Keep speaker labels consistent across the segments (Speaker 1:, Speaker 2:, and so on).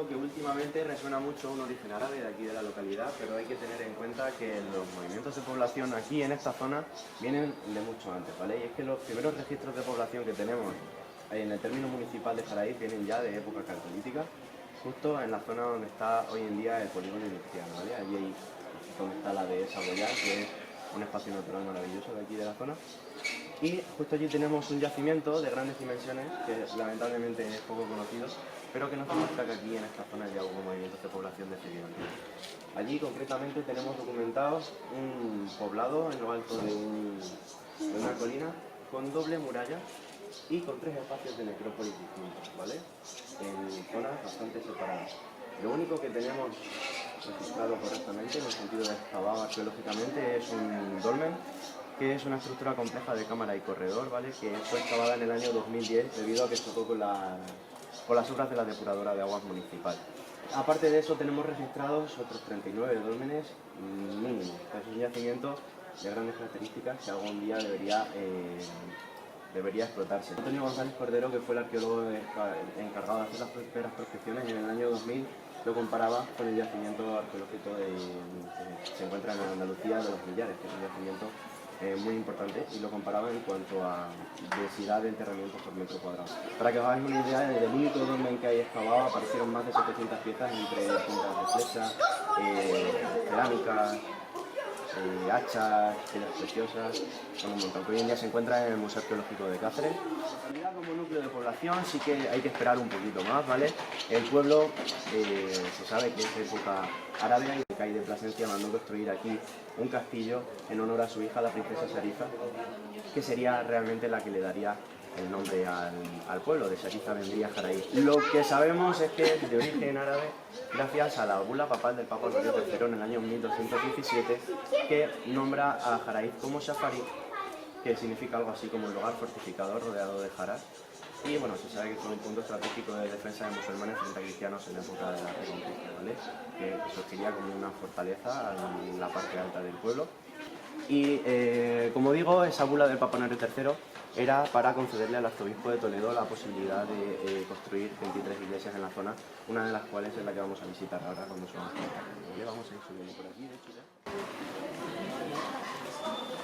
Speaker 1: cierto que últimamente resuena mucho un origen árabe de aquí de la localidad, pero hay que tener en cuenta que los movimientos de población aquí en esta zona vienen de mucho antes, ¿vale? Y es que los primeros registros de población que tenemos en el término municipal de Jaraíz vienen ya de época calcolítica, justo en la zona donde está hoy en día el polígono industrial, ¿vale? Allí donde está la dehesa Boyar, que es un espacio natural maravilloso de aquí de la zona. Y justo allí tenemos un yacimiento de grandes dimensiones, que lamentablemente es poco conocido, pero que nos demuestra que aquí en esta zona ya hubo movimientos de población de ese nivel. Allí concretamente tenemos documentados un poblado en lo alto de una colina con doble muralla y con 3 espacios de necrópolis distintos, ¿vale? En zonas bastante separadas. Lo único que tenemos registrado correctamente en el sentido de excavado arqueológicamente es un dolmen, que es una estructura compleja de cámara y corredor, ¿vale? Que fue excavada en el año 2010 debido a que chocó con las obras de la depuradora de aguas municipal. Aparte de eso tenemos registrados otros 39 dólmenes mínimos. Es un yacimiento de grandes características que algún día debería explotarse. Antonio González Cordero, que fue el arqueólogo encargado de hacer las primeras prospecciones en el año 2000, lo comparaba con el yacimiento arqueológico que se encuentra en Andalucía de los Millares, que es un yacimiento muy importante, y lo comparaba en cuanto a densidad de enterramientos por metro cuadrado. Para que os hagáis una idea, del único dolmen que hay excavado aparecieron más de 700 piezas entre puntas de flecha, cerámicas, hachas, piedras preciosas, con un montón, que hoy en día se encuentra en el Museo Arqueológico de Cáceres. En realidad, como núcleo de población sí que hay que esperar un poquito más, ¿vale? El pueblo se sabe que es de época árabe y que hay de Plasencia mandó construir aquí un castillo en honor a su hija, la princesa Sharifa, que sería realmente la que le daría el nombre al pueblo. De Sharifa vendría Jaraíz. Lo que sabemos es que es de origen árabe gracias a la bula papal del Papa Honorio III en el año 1217, que nombra a Jaraíz como Shafari, que significa algo así como un lugar fortificado rodeado de jaras. Y bueno, se sabe que fue un punto estratégico de defensa de musulmanes frente a cristianos en la época de la Reconquista, ¿vale? Que surgiría como una fortaleza en la parte alta del pueblo. Y como digo, esa bula del Papa Honorio III era para concederle al arzobispo de Toledo la posibilidad de construir 23 iglesias en la zona, una de las cuales es la que vamos a visitar ahora cuando subamos. Vamos a ir subiendo por aquí, de hecho ya.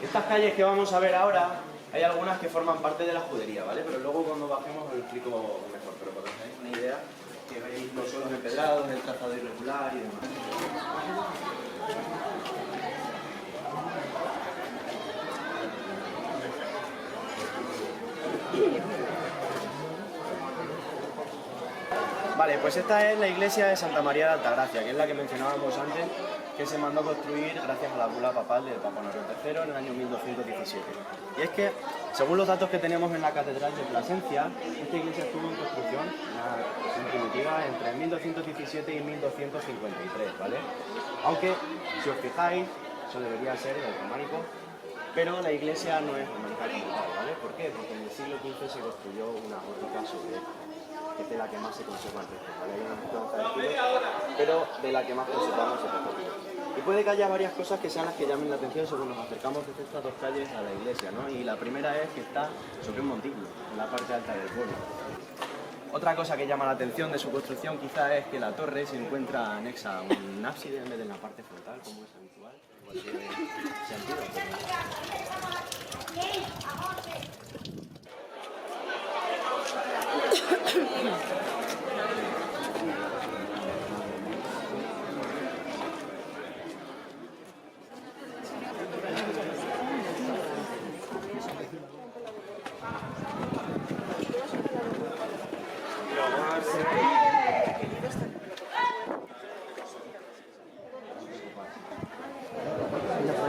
Speaker 1: Estas calles que vamos a ver ahora, hay algunas que forman parte de la judería, ¿vale? Pero luego cuando bajemos os lo explico mejor, pero para que os hagáis una idea, que veis los suelos empedrados, el trazado irregular y demás. Vale, pues esta es la iglesia de Santa María de Altagracia, que es la que mencionábamos antes, que se mandó construir gracias a la bula papal del Papa Honorio III en el año 1217. Y es que, según los datos que tenemos en la Catedral de Plasencia, esta iglesia estuvo en construcción, una primitiva, entre 1217 y 1253, ¿vale? Aunque, si os fijáis, eso debería ser el románico, pero la iglesia no es románica como tal, ¿vale? ¿Por qué? Porque en el siglo XV se construyó una gótica sobre esta, que es de la que más se conserva el resto, ¿vale? Hay unas estilo, pero de la que más conservamos el resto. Y puede que haya varias cosas que sean las que llamen la atención según nos acercamos desde estas dos calles a la iglesia, ¿no? Y la primera es que está sobre un montículo, en la parte alta del pueblo. Otra cosa que llama la atención de su construcción quizá es que la torre se encuentra anexa a un ábside en vez de en la parte frontal, como es habitual. En cualquier sentido,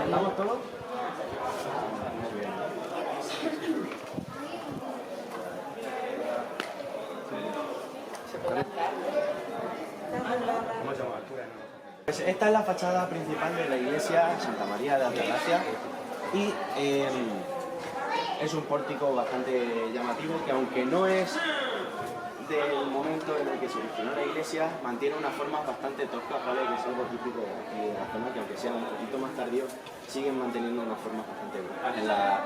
Speaker 1: ¿estamos todos? Pues esta es la fachada principal de la iglesia Santa María de Altagracia y es un pórtico bastante llamativo que, aunque no es del momento en el que se originó la iglesia, mantiene unas formas bastante toscas, ¿vale? Que es algo típico de la zona, que aunque sea un poquito más tardío, siguen manteniendo unas formas bastante buenas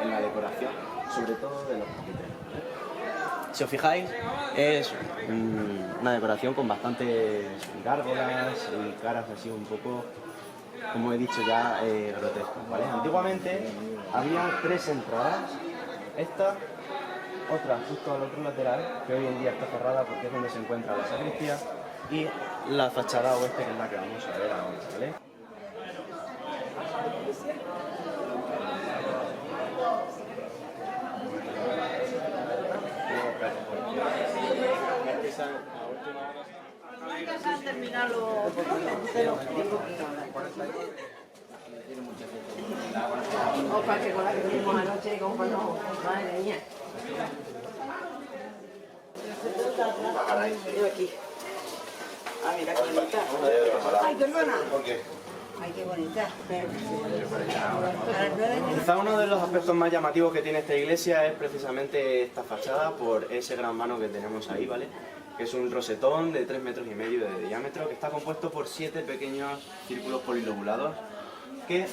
Speaker 1: en la decoración, sobre todo de los capiteles, ¿vale? Si os fijáis, es una decoración con bastantes gárgolas y caras así un poco, como he dicho ya, grotescas, ¿vale? Antiguamente había 3 entradas, esta, otra justo al otro lateral, que hoy en día está cerrada porque es donde se encuentra la sacristía, y la fachada oeste, que es la que vamos a ver ahora, ¿vale?
Speaker 2: Opa, que con la que tuvimos anoche, como no, madre mía. Yo aquí. Ah, mira qué bonita. Ay, perdona. Ay, qué bonita.
Speaker 1: Quizá uno de los aspectos más llamativos que tiene esta iglesia es precisamente esta fachada, por ese gran vano que tenemos ahí, ¿vale? Que es un rosetón de 3,5 metros de diámetro, que está compuesto por 7 pequeños círculos polilobulados que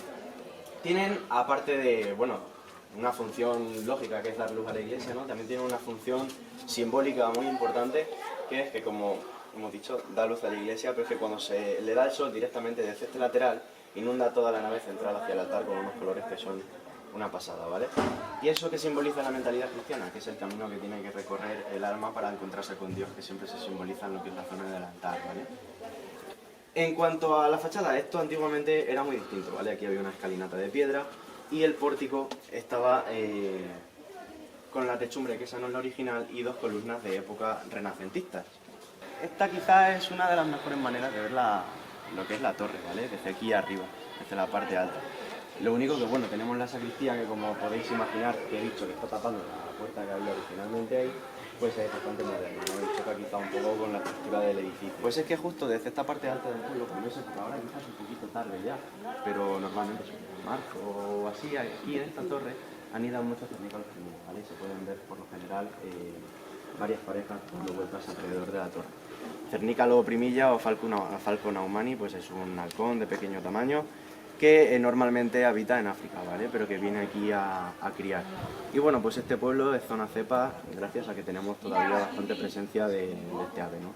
Speaker 1: tienen, aparte de, bueno, una función lógica que es dar luz a la iglesia, ¿no? También tienen una función simbólica muy importante, que es que, como hemos dicho, da luz a la iglesia, pero es que cuando se le da el sol directamente desde este lateral, inunda toda la nave central hacia el altar con unos colores que son una pasada, ¿vale? Y eso que simboliza la mentalidad cristiana, que es el camino que tiene que recorrer el alma para encontrarse con Dios, que siempre se simboliza en lo que es la zona del altar, ¿vale? En cuanto a la fachada, esto antiguamente era muy distinto, ¿vale? Aquí había una escalinata de piedra y el pórtico estaba con la techumbre, que esa no es la original, y 2 columnas de época renacentistas. Esta quizás es una de las mejores maneras de ver lo que es la torre, ¿vale? Desde aquí arriba, desde la parte alta. Lo único que, bueno, tenemos la sacristía, que como podéis imaginar, que he dicho que está tapando la puerta que había originalmente ahí, pues es bastante moderna, ¿no? Y choca quizá un poco con la estructura del edificio. Pues es que justo desde esta parte alta del pueblo, como sé por ahora quizás un poquito tarde ya, pero normalmente es en marzo o así, aquí en esta torre anidan muchos cernícalos femeninos, ¿vale? Y se pueden ver por lo general varias parejas dando vueltas alrededor de la torre. Cernícalo primilla o Falco naumani, pues es un halcón de pequeño tamaño que normalmente habita en África, ¿vale? Pero que viene aquí a criar. Y bueno, pues este pueblo es zona cepa gracias a que tenemos todavía bastante presencia de este ave, ¿no?